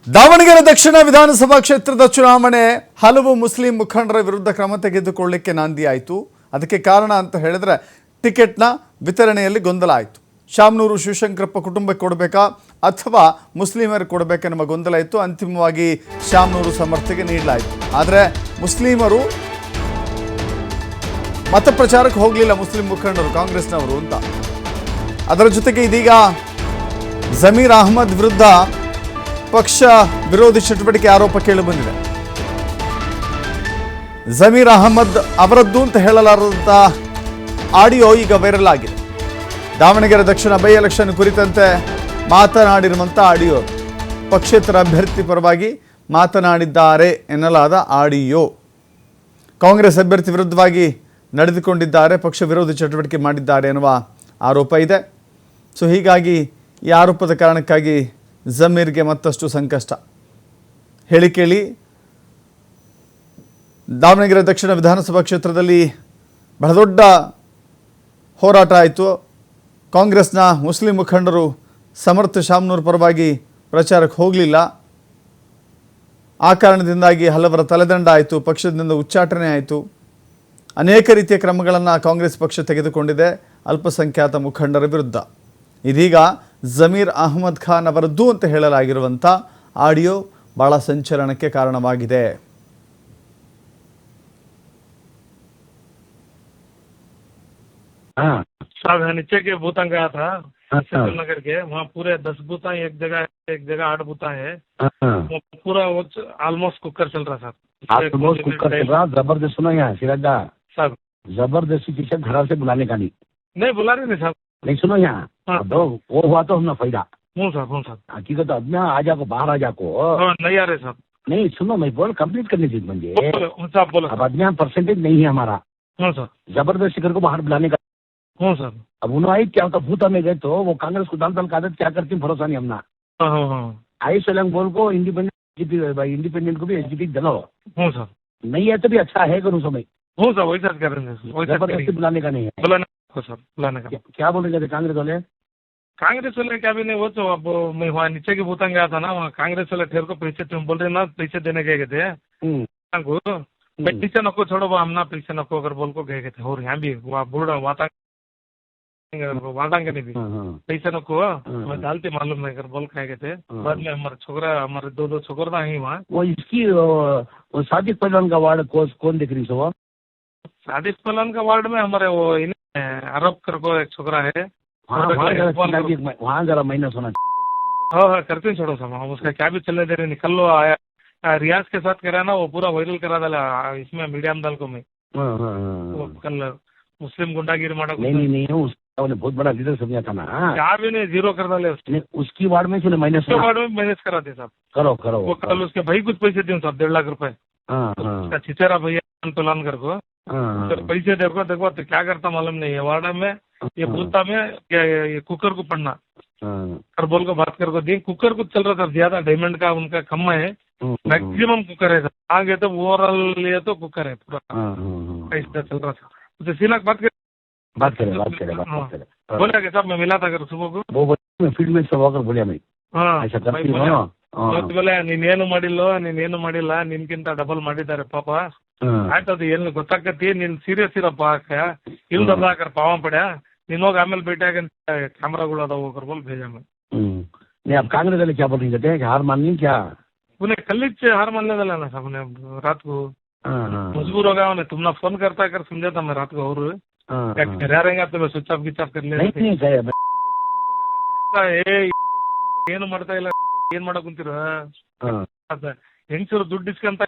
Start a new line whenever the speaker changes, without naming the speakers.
ದಾವಣಗೆರೆ ದಕ್ಷಿಣ ವಿಧಾನಸಭಾ ಕ್ಷೇತ್ರದ ಚುನಾವಣೆ ಹಲವು ಮುಸ್ಲಿಂ ಮುಖಂಡರ ವಿರುದ್ಧ ಕ್ರಮ ತೆಗೆದುಕೊಳ್ಳಲಿಕ್ಕೆ ನಾಂದಿಯಾಯಿತು. ಅದಕ್ಕೆ ಕಾರಣ ಅಂತ ಹೇಳಿದ್ರೆ ಟಿಕೆಟ್ನ ವಿತರಣೆಯಲ್ಲಿ ಗೊಂದಲ ಆಯಿತು. ಶಾಮನೂರು ಶಿವಶಂಕರಪ್ಪ ಕುಟುಂಬಕ್ಕೆ ಕೊಡಬೇಕಾ ಅಥವಾ ಮುಸ್ಲಿಮರಿಗೆ ಕೊಡಬೇಕೆನ್ನುವ ಗೊಂದಲ ಇತ್ತು. ಅಂತಿಮವಾಗಿ ಶಾಮನೂರು ಸಮರ್ಥಿಗೆ ನೀಡಲಾಯಿತು. ಆದರೆ ಮುಸ್ಲಿಮರು ಮತ ಪ್ರಚಾರಕ್ಕೆ ಹೋಗಲಿಲ್ಲ. ಮುಸ್ಲಿಂ ಮುಖಂಡರು ಕಾಂಗ್ರೆಸ್ನವರು ಅಂತ. ಅದರ ಜೊತೆಗೆ ಇದೀಗ ಜಮೀರ್ ಅಹಮದ್ ವಿರುದ್ಧ ಪಕ್ಷ ವಿರೋಧಿ ಚಟುವಟಿಕೆ ಆರೋಪ ಕೇಳಿಬಂದಿದೆ. ಜಮೀರ್ ಅಹಮದ್ ಅವರದ್ದು ಅಂತ ಹೇಳಲಾರದಂಥ ಆಡಿಯೋ ಈಗ ವೈರಲ್ ಆಗಿದೆ. ದಾವಣಗೆರೆ ದಕ್ಷಿಣ ಬೈ ಎಲೆಕ್ಷನ್ ಕುರಿತಂತೆ ಮಾತನಾಡಿರುವಂಥ ಆಡಿಯೋ, ಪಕ್ಷೇತರ ಅಭ್ಯರ್ಥಿ ಪರವಾಗಿ ಮಾತನಾಡಿದ್ದಾರೆ ಎನ್ನಲಾದ ಆಡಿಯೋ. ಕಾಂಗ್ರೆಸ್ ಅಭ್ಯರ್ಥಿ ವಿರುದ್ಧವಾಗಿ ನಡೆದುಕೊಂಡಿದ್ದಾರೆ, ಪಕ್ಷ ವಿರೋಧಿ ಚಟುವಟಿಕೆ ಮಾಡಿದ್ದಾರೆ ಎನ್ನುವ ಆರೋಪ ಇದೆ. ಸೊ ಹೀಗಾಗಿ ಈ ಆರೋಪದ ಕಾರಣಕ್ಕಾಗಿ ಜಮೀರ್ಗೆ ಮತ್ತಷ್ಟು ಸಂಕಷ್ಟ. ಹೇಳಿ ಕೇಳಿ ದಾವಣಗೆರೆ ದಕ್ಷಿಣ ವಿಧಾನಸಭಾ ಕ್ಷೇತ್ರದಲ್ಲಿ ಬಹಳ ದೊಡ್ಡ ಹೋರಾಟ ಆಯಿತು. ಕಾಂಗ್ರೆಸ್ನ ಮುಸ್ಲಿಂ ಮುಖಂಡರು ಸಮರ್ಥ ಶಾಮನೂರು ಪರವಾಗಿ ಪ್ರಚಾರಕ್ಕೆ ಹೋಗಲಿಲ್ಲ. ಆ ಕಾರಣದಿಂದಾಗಿ ಹಲವರ ತಲೆದಂಡ ಆಯಿತು, ಪಕ್ಷದಿಂದ ಉಚ್ಚಾಟನೆ ಆಯಿತು. ಅನೇಕ ರೀತಿಯ ಕ್ರಮಗಳನ್ನು ಕಾಂಗ್ರೆಸ್ ಪಕ್ಷ ತೆಗೆದುಕೊಂಡಿದೆ ಅಲ್ಪಸಂಖ್ಯಾತ ಮುಖಂಡರ ವಿರುದ್ಧ. ಇದೀಗ ಜಮೀರ್ ಅಹಮದ್ ಖಾನ್ ಅವರದ್ದು ಅಂತ ಹೇಳಲಾಗಿರುವಂಥ ಆಡಿಯೋ ಬಹಳ ಸಂಚಲನಕ್ಕೆ ಕಾರಣವಾಗಿದೆ.
साहब नीचे के बूथा गया था नगर के, वहाँ पूरे 10 बूथा एक जगह 8 बूथा है। वो पूरा वो ऑलमोस्ट कुकर चल रहा था।
ऑलमोस्ट कुकर चल रहा। जबरदस्त सुनो यहाँ सिराजा
साहब,
जबरदस्ती किसी घर से बुलाने का
नहीं बुला रहे नहीं साहब,
नहीं सुनो यहाँ।
हाँ।
तो वो हुआ तो हमने फायदा।
हूँ साहब
हकीकत अब ना आ जाको बाहर आ जाको
नहीं आ रहे साहब।
नहीं सुनो, मैं बोल कंप्लीट करने दी मुझे।
साहब बोलो
अब आदमी परसेंटेज नहीं है हमारा।
हूँ सर,
जबरदस्ती घर को बाहर बुलाने का।
हूँ सर।
अब उन्होंने क्या होता भूता में गए तो वो कांग्रेस को दाल का आदत क्या करती भरोसा नहीं हमना। आई सोलंग बोल को इंडिपेंडेंट को भी एसजीपी दिलाओ।
हूँ सर,
नहीं है तो भी अच्छा है करूँ समय।
हूँ सर, वही सर कर रहे हैं,
जबरदस्ती बुलाने का नहीं है।
बुलाने को सर, बुलाने का।
क्या बोल रहे थे कांग्रेस वाले?
कांग्रेस वाले क्या भी नहीं, वो तो अब मैं वहाँ नीचे के बूथा गया था ना, वहाँ कांग्रेस वाले ठेर को पैसे तुम बोल रहे ना पैसे देने गए थे पीछे नको छोड़ो, वो हम ना पीछे नको अगर बोल को गए थे। और यहाँ भी वहाँ बूढ़ा वाटांगे नहीं भी पैसे नको मैं डालती मालूम नहीं कर बोल खाए गए थे। बाद में हमारे छोकरा, हमारे 2 छोकरा था ही वहाँ।
वो इसकी वो सादिक पहलवान का वार्ड कौन देख रही सो?
सादिक पहलवान का वार्ड में हमारे वो अरब कर को एक छोकरा है,
वहाँ जरा महीना सुना।
हाँ करते छोड़ो सब, हम उसका क्या भी चलने दे रहे। निकल लो आया रियाज के साथ करा ना, वो पूरा वायरल करा डाला इसमें मीडिया में डाल को मैं। वो कल मुस्लिम गुंडागिरी मारा
नहीं उसने बहुत बड़ा लीडर समझा था ना।
क्या भी नहीं, जीरो कर डाले उसने।
उसकी वार्ड में माइनस
वार्ड में मैनेज करा दे साहब।
करो
वो कल उसके भाई कुछ पैसे दिए साहब, 1.5 लाख रुपए। उसका चिचेरा भैया तोलान कर को पैसे देखो तो क्या करता मालूम नहीं है। वार्ड में ये बूथा में ये कुकर को पढ़ना कर बोल को बात कर को दी। कुकर कुछ चल रहा था ज्यादा, डायमंड का उनका कम है, मैक्सिमम कुकर है। आगे तो ओवरऑल लिए तो कुकर है पूरा, ऐसा चल रहा था। उसे सीना बात करे बोला कि साहब मैं मिला था अगर सुबह को,
वो फील्ड में सब होकर बोलिया मैं। हाँ ऐसा करती हो ना।
बोले ನೀನೇನು ಮಾಡಿಲ್ಲ ನಿನ್ಕಿಂತ ಡಬಲ್ ಮಾಡಿದ್ದಾರೆ ಪಾಪ. ಆಯ್ತು ಅದು ಏನು ಗೊತ್ತಾಗತ್ತಿ, ನೀನ್ ಸೀರಿಯಸ್ ಇರಪ್ಪ ಇಲ್ದಲ್ಲ ಅಕರ್ ಪಾವ ಪಡ್ಯಾ ನೀನ್ ಹೋಗಿ ಆಮೇಲೆ ಭೇಟಿಯಾಗ कैमराಗಳು अदाव होकर बोल भेजा मैं।
नहीं अब कांग्रेस वाले क्या बोल रही है? हार माननी क्या?
उन्हें कल हार मानने वाला ना साहब ने रात को मजबूर हो गया उन्हें। तुमने फोन करता कर समझा था मैं रात को, और घर रहेगा तो मैं स्विच ऑफ कर ले ಏನು ಮಾಡ್ತಾ ಇಲ್ಲ, ಏನ್ ಮಾಡಕ್ ಕುಂತೀರ ಹೆಂಗಸರು ದುಡ್ಡು ಇಸ್ಕೊಂತ